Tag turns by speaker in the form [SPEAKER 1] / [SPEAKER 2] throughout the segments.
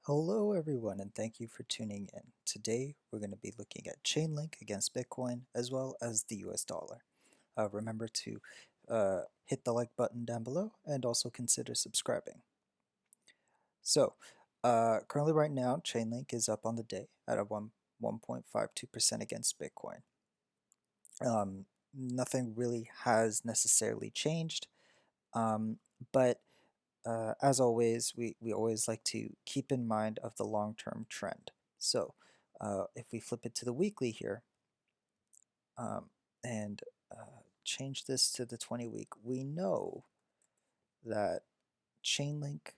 [SPEAKER 1] Hello, everyone, and thank you for tuning in. Today, we're going to be looking at Chainlink against Bitcoin as well as the US dollar. Remember to hit the like button down below and also consider subscribing. So, currently, right now, Chainlink is up on the day at a 1.52% against Bitcoin. Nothing really has necessarily changed, um, but as always, we always like to keep in mind of the long-term trend. So if we flip it to the weekly here um, and change this to the 20-week, we know that Chainlink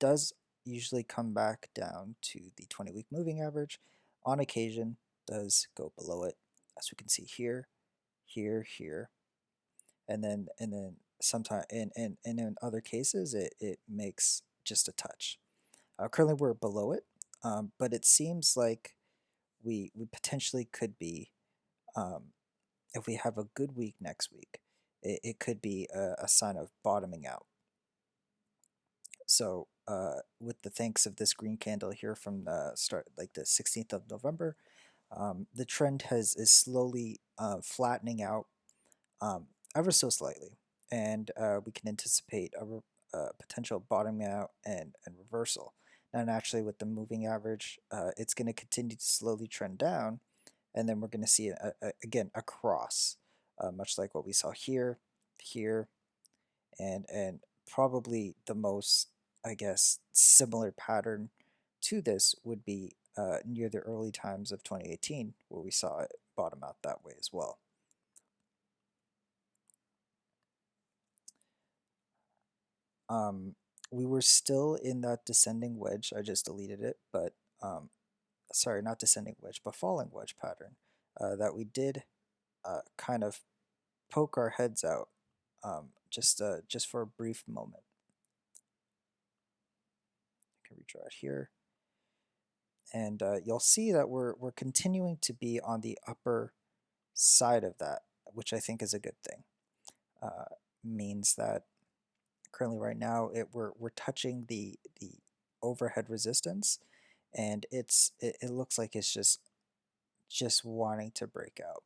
[SPEAKER 1] does usually come back down to the 20-week moving average. On occasion, does go below it, as we can see here, here, and then sometimes in other cases it makes just a touch. Currently we're below it, but it seems like we potentially could be, um, if we have a good week next week, it could be a sign of bottoming out. So with the thanks of this green candle here from the start, like the 16th of November, the trend is slowly flattening out, um, ever so slightly, and we can anticipate a potential bottoming out and reversal. Now, naturally, with the moving average, it's going to continue to slowly trend down, and then we're going to see again a cross, much like what we saw here, here, and probably the most, I guess, similar pattern to this would be near the early times of 2018, where we saw it bottom out that way as well. Um, we were still in that descending wedge. I just deleted it, but sorry, not descending wedge, but falling wedge pattern that we did kind of poke our heads out, just for a brief moment. I can redraw it here, and you'll see that we're continuing to be on the upper side of that, which I think is a good thing. Means that currently right now we're touching the overhead resistance, and it looks like it's just wanting to break out.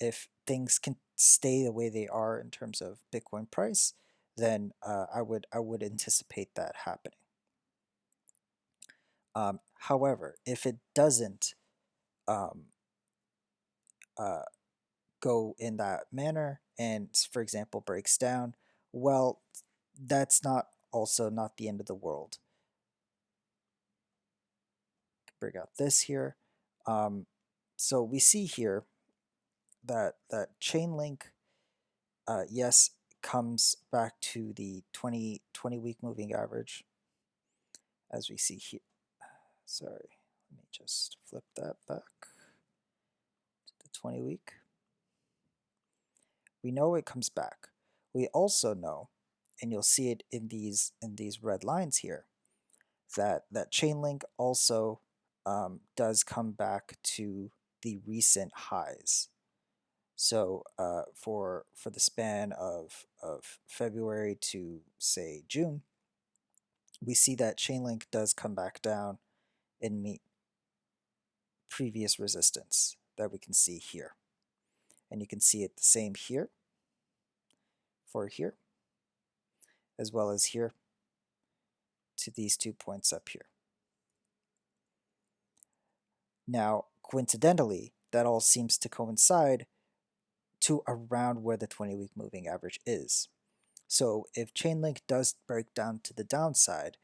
[SPEAKER 1] If things can stay the way they are in terms of Bitcoin price, then I would anticipate that happening. However, if it doesn't um, uh, go in that manner and, for example, breaks down, well, that's not also not the end of the world. Break out this here. Um, so we see here that Chainlink, yes, comes back to the 20-week moving average, as we see here. Sorry, let me just flip that back to the 20-week. We know it comes back. We also know, and you'll see it in these red lines here, that Chainlink also does come back to the recent highs. So for the span of February to, say, June, we see that Chainlink does come back down and meet previous resistance that we can see here. And you can see it the same here for here, as well as here to these 2 points up here. Now, coincidentally, that all seems to coincide to around where the 20-week moving average is. So if Chainlink does break down to the downside,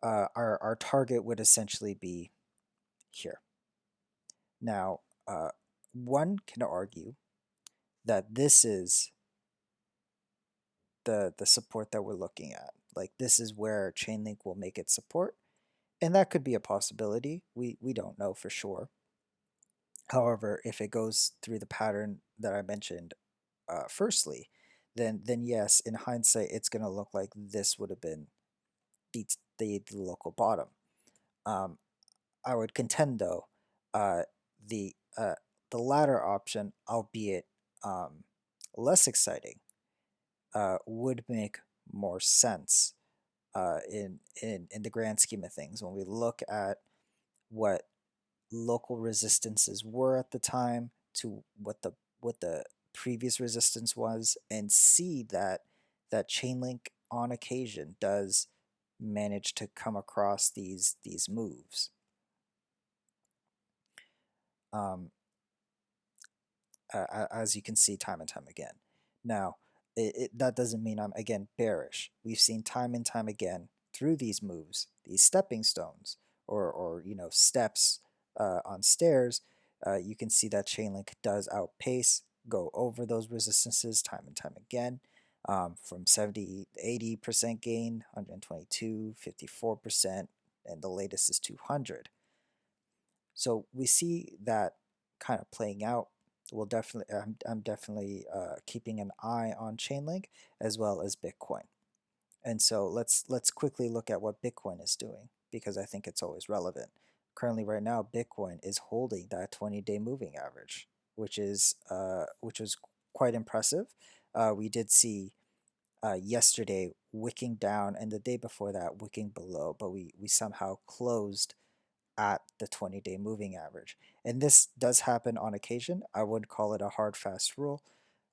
[SPEAKER 1] our target would essentially be here. Now, one can argue that this is the support that we're looking at. Like, this is where Chainlink will make its support, and that could be a possibility. We don't know for sure. However, if it goes through the pattern that I mentioned firstly, then yes, in hindsight, it's going to look like this would have been the local bottom. Um, I would contend, though, uh, the uh, the latter option, albeit less exciting, would make more sense in the grand scheme of things. When we look at what local resistances were at the time to what the previous resistance was, and see that Chainlink on occasion does manage to come across these moves. Um, as you can see time and time again. Now, that doesn't mean I'm again bearish. We've seen time and time again through these moves, these stepping stones, or steps on stairs. You can see that Chainlink does outpace, go over those resistances time and time again. From 70, 80% gain, 122, 54%, and the latest is 200. So we see that kind of playing out. We'll definitely, I'm definitely keeping an eye on Chainlink as well as Bitcoin. And so let's quickly look at what Bitcoin is doing, because I think it's always relevant. Currently, right now, Bitcoin is holding that 20-day moving average, which was quite impressive. We did see yesterday wicking down, and the day before that wicking below, but we somehow closed at the 20-day moving average. And this does happen on occasion. I would call it a hard, fast rule.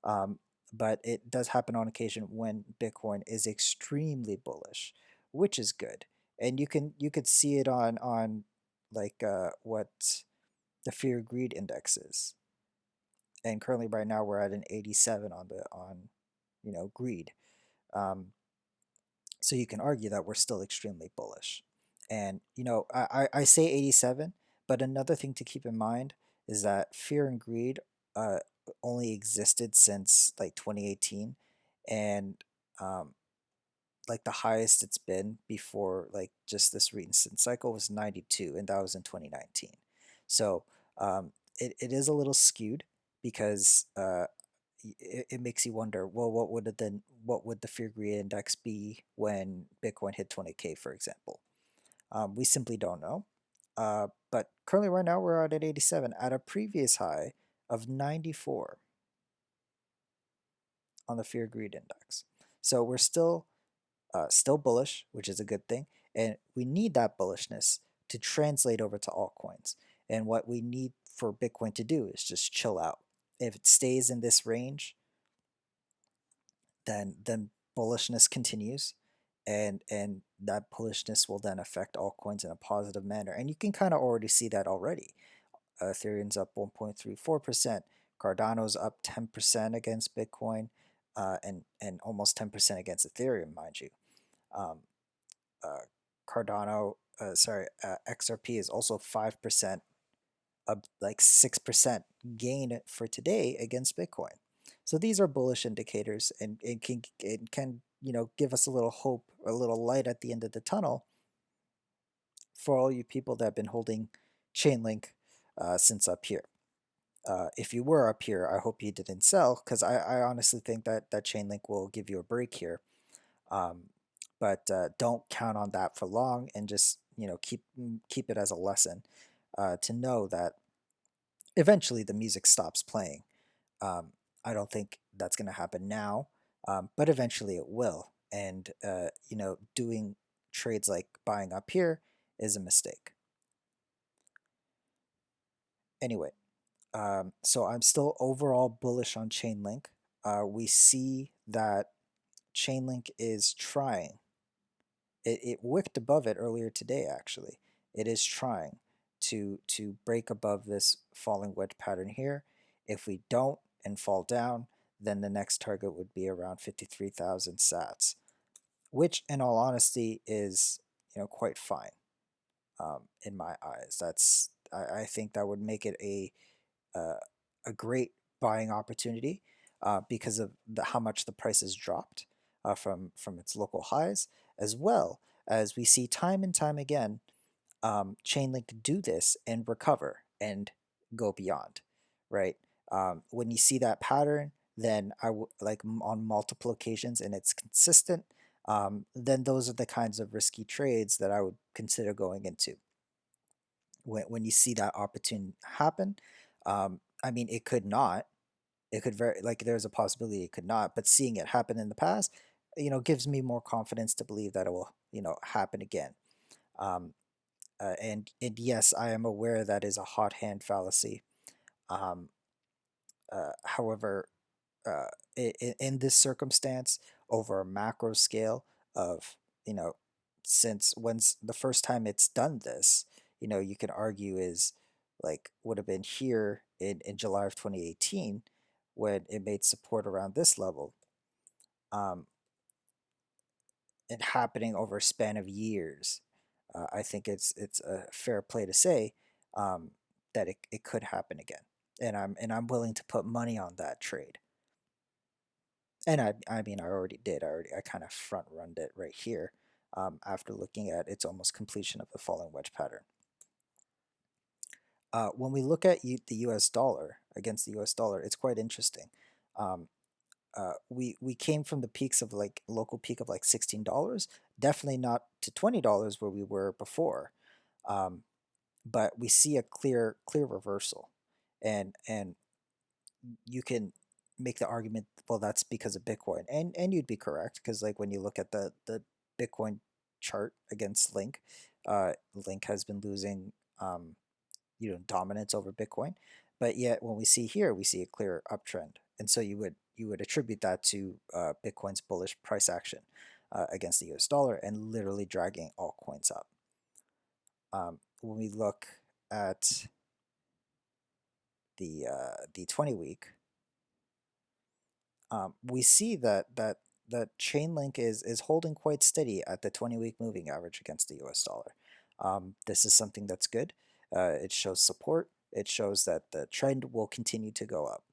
[SPEAKER 1] Um, but it does happen on occasion when Bitcoin is extremely bullish, which is good. And you could see it on like what the fear greed index is. And currently right now we're at an 87 on greed. Um, so you can argue that we're still extremely bullish. And I say 87, but another thing to keep in mind is that fear and greed uh, only existed since like 2018, and um, like the highest it's been before like just this recent cycle was 92, and that was in 2019. So it is a little skewed, because it makes you wonder, well, what would the fear greed index be when Bitcoin hit 20K, for example? We simply don't know. But currently, right now, we're at 87 at a previous high of 94 on the fear greed index. So we're still bullish, which is a good thing, and we need that bullishness to translate over to altcoins. And what we need for Bitcoin to do is just chill out. If it stays in this range, then bullishness continues, and that bullishness will then affect altcoins in a positive manner. And you can kind of already see that already. Ethereum's up 1.34%, Cardano's up 10% against Bitcoin, and almost 10% against Ethereum, mind you. Um, Cardano, XRP is also 5%, like 6% gain for today against Bitcoin. So these are bullish indicators, and it can give us a little hope, a little light at the end of the tunnel for all you people that have been holding Chainlink since up here. If you were up here, I hope you didn't sell, because I honestly think that Chainlink will give you a break here. Um, but don't count on that for long, and just keep it as a lesson to know that eventually the music stops playing. Um, I don't think that's going to happen now, but eventually it will. And doing trades like buying up here is a mistake. Anyway, so I'm still overall bullish on Chainlink. We see that Chainlink is trying. It wicked above it earlier today, actually. It is trying to break above this falling wedge pattern here. If we don't and fall down, then the next target would be around 53,000 sats, which in all honesty is quite fine in my eyes. I think that would make it uh, a great buying opportunity because of how much the price has dropped from its local highs, as well as we see time and time again Chainlink do this and recover and go beyond, right? When you see that pattern, then like on multiple occasions and it's consistent, then those are the kinds of risky trades that I would consider going into. When you see that opportunity happen, I mean, it could not. It could very like there's a possibility it could not, but seeing it happen in the past, gives me more confidence to believe that happen again. Um, and yes, I am aware that is a hot hand fallacy. Um, However, uh, in this circumstance, over a macro scale of, you know, since when's the first time it's done this, you can argue is like would have been here in July of 2018 when it made support around this level. Um, and happening over a span of years, I think it's a fair play to say um, that it could happen again, and I'm willing to put money on that trade. And I mean I already did. I kind of front runned it right here after looking at its almost completion of the falling wedge pattern. When we look at the U.S. dollar against the U.S. dollar, it's quite interesting. Um, we came from the peaks of like local peak of like $16, definitely not to $20 where we were before, um, but we see a clear reversal, and you can make the argument, well, that's because of Bitcoin, and you'd be correct because like when you look at the Bitcoin chart against Link, Link has been losing dominance over Bitcoin, but yet when we see here, we see a clear uptrend, and so you would attribute that to Bitcoin's bullish price action against the U.S. dollar and literally dragging all coins up. When we look at the 20 week, we see that Chainlink is holding quite steady at the 20-week moving average against the U.S. dollar. This is something that's good. It shows support. It shows that the trend will continue to go up.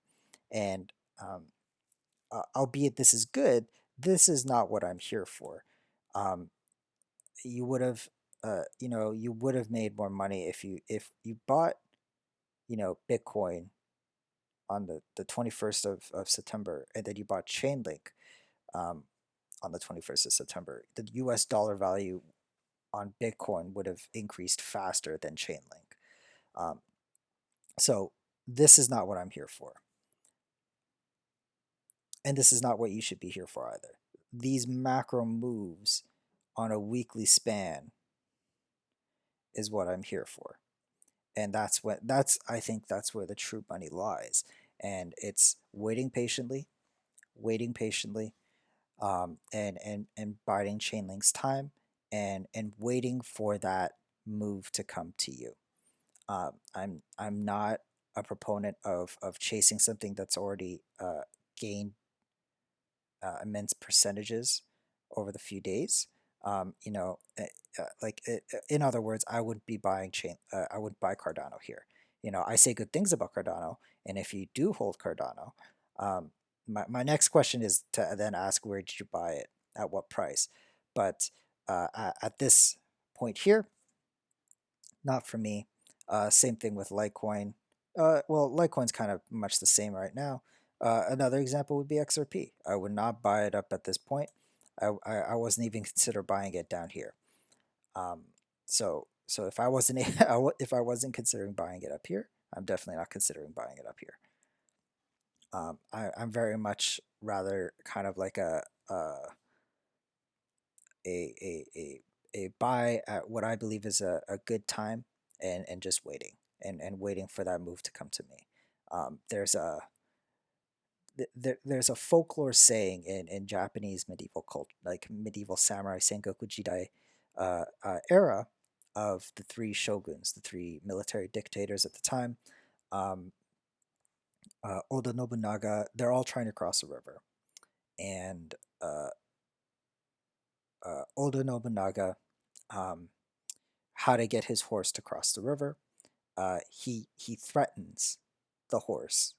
[SPEAKER 1] And albeit this is good, this is not what I'm here for. Um, you would have, you would have made more money if you bought, Bitcoin on the 21st of September, and then you bought Chainlink um, on the 21st of September. The US dollar value on Bitcoin would have increased faster than Chainlink. Um, so this is not what I'm here for. And this is not what you should be here for either. These macro moves on a weekly span is what I'm here for. And I think that's where the true money lies. And it's waiting patiently, and biding Chainlink's time, and waiting for that move to come to you. I'm not a proponent of chasing something that's already gained immense percentages over the few days. In other words, I wouldn't be buying I wouldn't buy Cardano here. I say good things about Cardano, and if you do hold Cardano, um, my next question is to then ask, where did you buy it, at what price? But at this point here, not for me. Same thing with Litecoin. Well, Litecoin's kind of much the same right now. Another example would be XRP. I would not buy it up at this point. I wasn't even consider buying it down here. Um, so if I wasn't if I wasn't considering buying it up here, I'm definitely not considering buying it up here. I'm very much rather kind of like a a a, a buy at what I believe is a good time, and just waiting, and waiting for that move to come to me. There's a there's a folklore saying in Japanese medieval culture, like medieval samurai Sengoku Jidai era, of the three shoguns, the three military dictators at the time. Um, Oda Nobunaga, they're all trying to cross a river, and uh, Oda Nobunaga, um, how to get his horse to cross the river. He threatens the horse.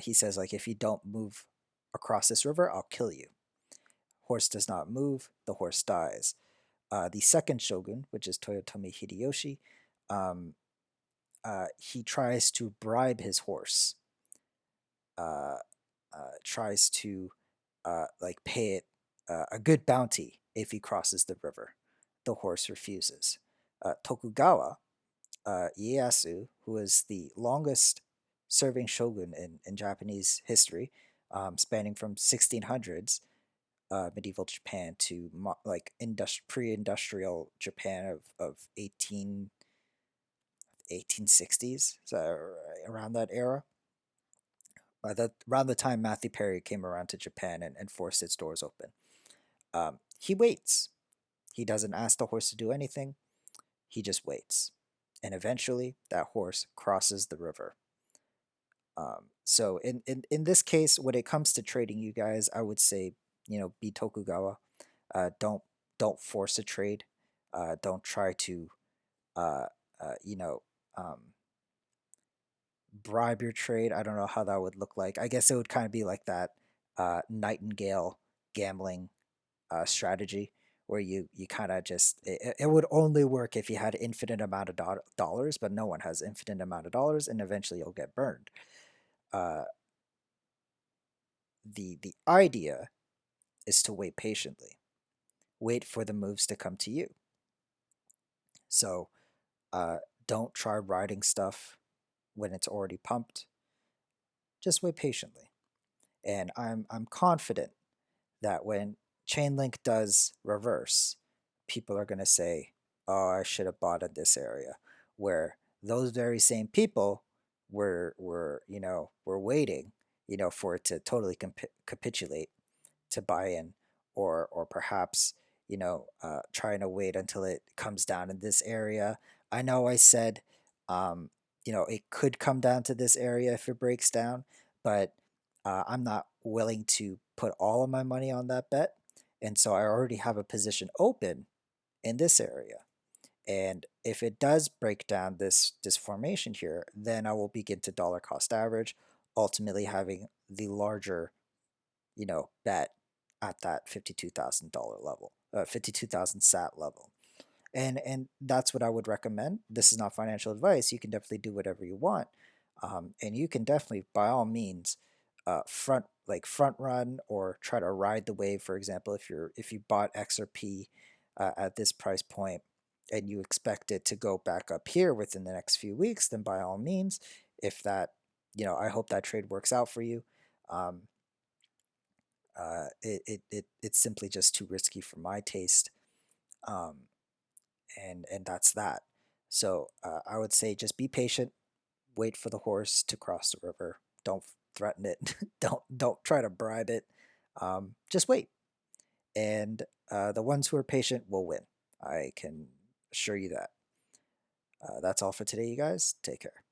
[SPEAKER 1] He says, like, if you don't move across this river, I'll kill you. Horse does not move. The horse dies. The second shogun, which is Toyotomi Hideyoshi, um, he tries to bribe his horse. Uh, Tries to like pay it a good bounty if he crosses the river. The horse refuses. Tokugawa Ieyasu, who is the longest serving shogun in Japanese history, spanning from 1600s, medieval Japan to like pre-industrial Japan of 1860s, so around that era. Around the time Matthew Perry came around to Japan and forced its doors open. He waits. He doesn't ask the horse to do anything. He just waits. And eventually, that horse crosses the river. So in this case, when it comes to trading, you guys, I would say, be Tokugawa. Don't force a trade. Don't try to, uh, you know, um, bribe your trade. I don't know how that would look like. I guess it would kind of be like that Nightingale gambling strategy where you kind of just it would only work if you had infinite amount of dollars, but no one has infinite amount of dollars, and eventually you'll get burned. Uh, the idea is to wait patiently, wait for the moves to come to you. So uh, don't try riding stuff when it's already pumped. Just wait patiently, and I'm confident that when Chainlink does reverse, people are going to say, "Oh, I should have bought in this area," where those very same people were waiting, for it to totally capitulate to buy in, or perhaps trying to wait until it comes down in this area. I know I said it could come down to this area if it breaks down, but I'm not willing to put all of my money on that bet, and so I already have a position open in this area. And if it does break down this formation here, then I will begin to dollar cost average, ultimately having the larger bet at that $52,000 level, 52,000 sat level. And that's what I would recommend. This is not financial advice. You can definitely do whatever you want, and you can definitely, by all means, front run or try to ride the wave. For example, if you bought X or P at this price point and you expect it to go back up here within the next few weeks, then by all means, if that, I hope that trade works out for you. Um, it's simply just too risky for my taste, um, and that's that. So I would say just be patient, wait for the horse to cross the river. Don't threaten it. Don't try to bribe it. Just wait, and the ones who are patient will win. I can assure you that. That's all for today, you guys. Take care.